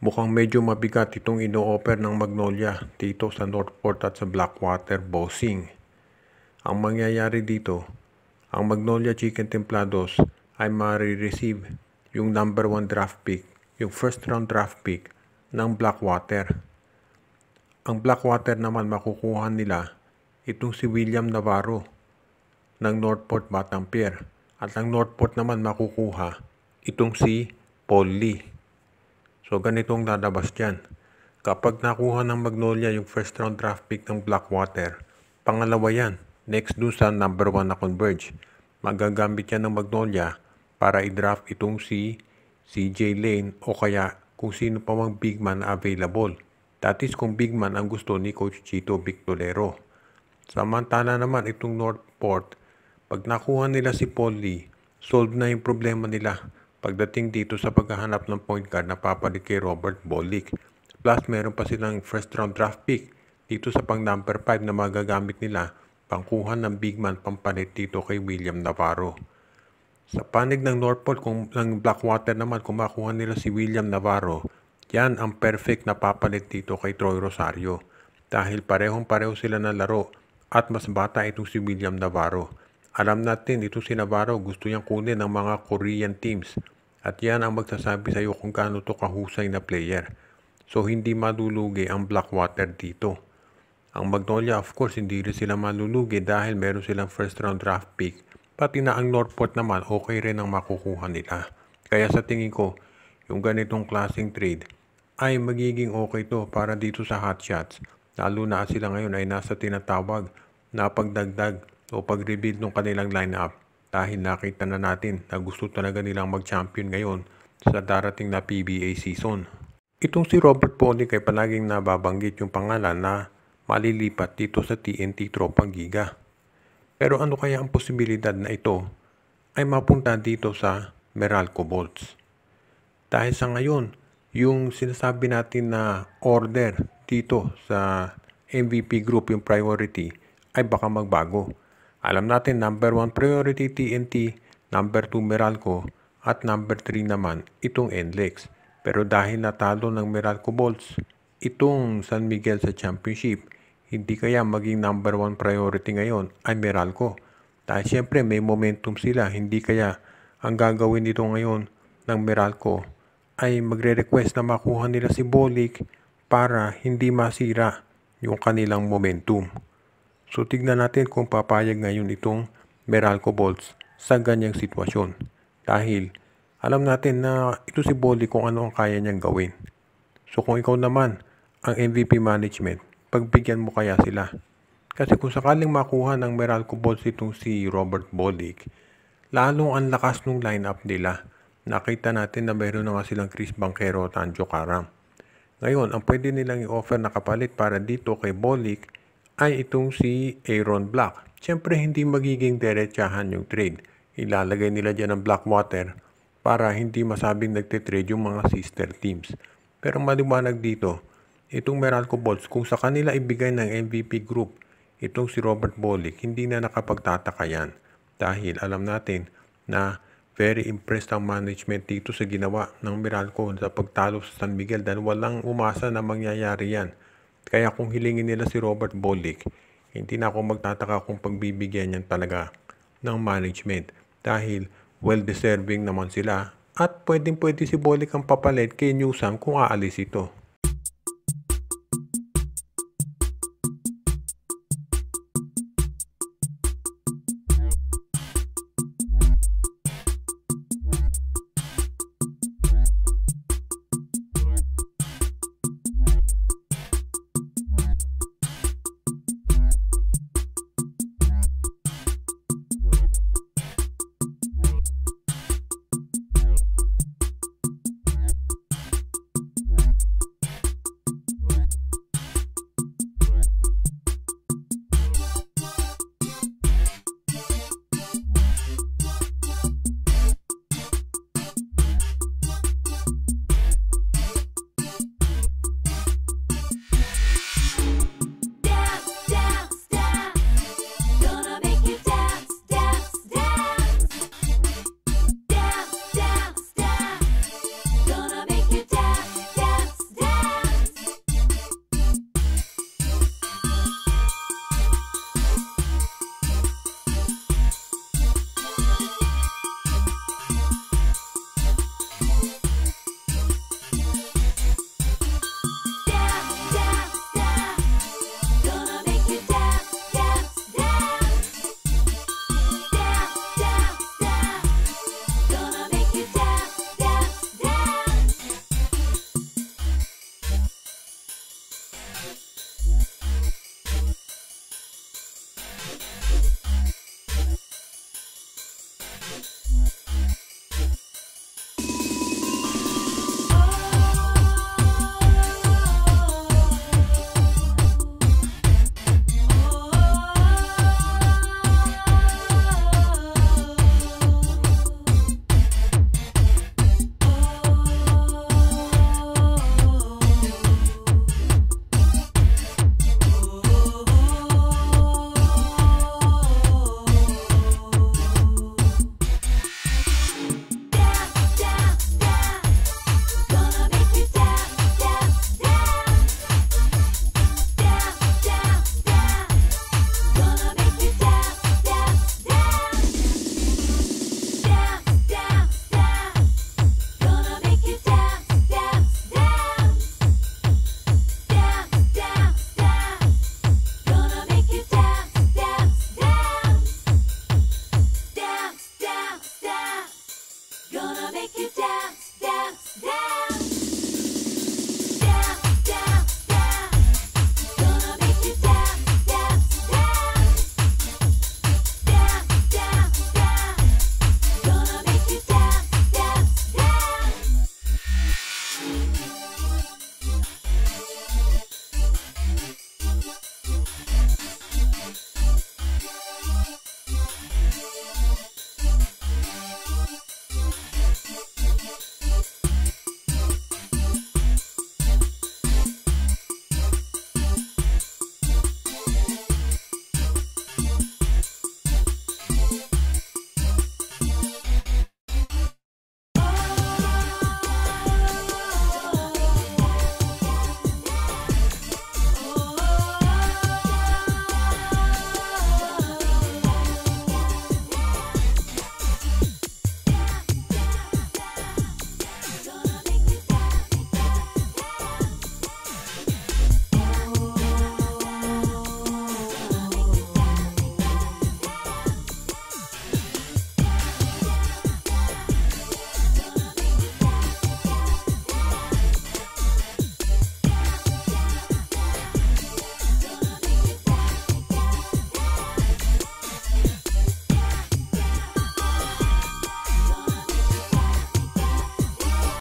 Mukhang medyo mabigat itong ino-offer ng Magnolia dito sa Northport at sa Blackwater, bossing. Ang mangyayari dito, ang Magnolia Chicken Templados ay ma-receive yung number 1 draft pick, yung first round draft pick ng Blackwater. Ang Blackwater naman makukuha nila itong si William Navarro ng Northport Batang Pier. At ang Northport naman makukuha itong si Paul Lee. So ganitong lalabas dyan. Kapag nakuha ng Magnolia yung first round draft pick ng Blackwater, pangalawa yan, next dun sa number 1 na Converge. Magagamit yan ng Magnolia para i-draft itong si CJ Lane o kaya kung sino pa mang big man na available. That is kung big man ang gusto ni Coach Chito Victorero. Samantala naman itong Northport, pag nakuha nila si Paul Lee, solve na yung problema nila pagdating dito sa paghahanap ng point guard na papalit kay Robert Bolick. Plus meron pa silang first round draft pick dito sa pang number 5 na magagamit nila pangkuha ng big man pampalit dito kay William Navarro. Sa panig ng Northport, ng Blackwater naman, kung makuha nila si William Navarro, yan ang perfect na papalit dito kay Troy Rosario. Dahil parehong-pareho sila na laro at mas bata itong si William Navarro. Alam natin itong si Navarro gusto niyang kunin ng mga Korean teams. At yan ang magsasabi sa iyo kung gaano to kahusay na player. So hindi malulugi ang Blackwater dito. Ang Magnolia of course hindi rin sila malulugi dahil meron silang first round draft pick. Pati na ang Northport naman okay rin ang makukuha nila. Kaya sa tingin ko, yung ganitong klaseng trade ay magiging okay to para dito sa hotshots. Lalo na sila ngayon ay nasa tinatawag na pagdagdag o pag-rebuild ng kanilang lineup dahil nakita na natin na gusto talaga nilang mag-champion ngayon sa darating na PBA season. Itong si Robert Bolick ay palaging nababanggit yung pangalan na malilipat dito sa TNT Tropang Giga. Pero ano kaya ang posibilidad na ito ay mapunta dito sa Meralco Bolts? Dahil sa ngayon, yung sinasabi natin na order dito sa MVP group, yung priority, ay baka magbago. Alam natin, number 1 priority TNT, number 2 Meralco, at number 3 naman itong NLEX. Pero dahil natalo ng Meralco Bolts, itong San Miguel sa championship, hindi kaya maging number 1 priority ngayon ay Meralco. Dahil siyempre may momentum sila, hindi kaya ang gagawin nito ngayon ng Meralco ay magre-request na makuha nila si Bolick para hindi masira yung kanilang momentum. So tignan natin kung papayag ngayon itong Meralco Bolts sa ganyang sitwasyon. Dahil alam natin na ito si Bolick kung ano ang kaya niyang gawin. So kung ikaw naman ang MVP management, pagbigyan mo kaya sila. Kasi kung sakaling makuha ng Meralco Bolts itong si Robert Bolick, lalong ang lakas ng lineup nila. Nakita natin na mayroon na nga silang Chris Banquero at Anjo Karam. Ngayon, ang pwede nilang i-offer na kapalit para dito kay Bolick ay itong si Aaron Black. Siyempre hindi magiging diretsahan yung trade. Ilalagay nila dyan ang Blackwater para hindi masabing nagtitrade yung mga sister teams. Pero maliwanag dito, itong Meralco Bolts, kung sa kanila ibigay ng MVP group, itong si Robert Bolick, hindi na nakapagtataka yan. Dahil alam natin na very impressed ang management dito sa ginawa ng Meralco sa pagtalo sa San Miguel dahil walang umasa na mangyayari yan. Kaya kung hilingin nila si Robert Bolick, hindi na ako magtataka kung pagbibigyan niyan talaga ng management dahil well-deserving naman sila at pwedeng-pwede si Bolick ang papalit kay Newsam kung aalis ito.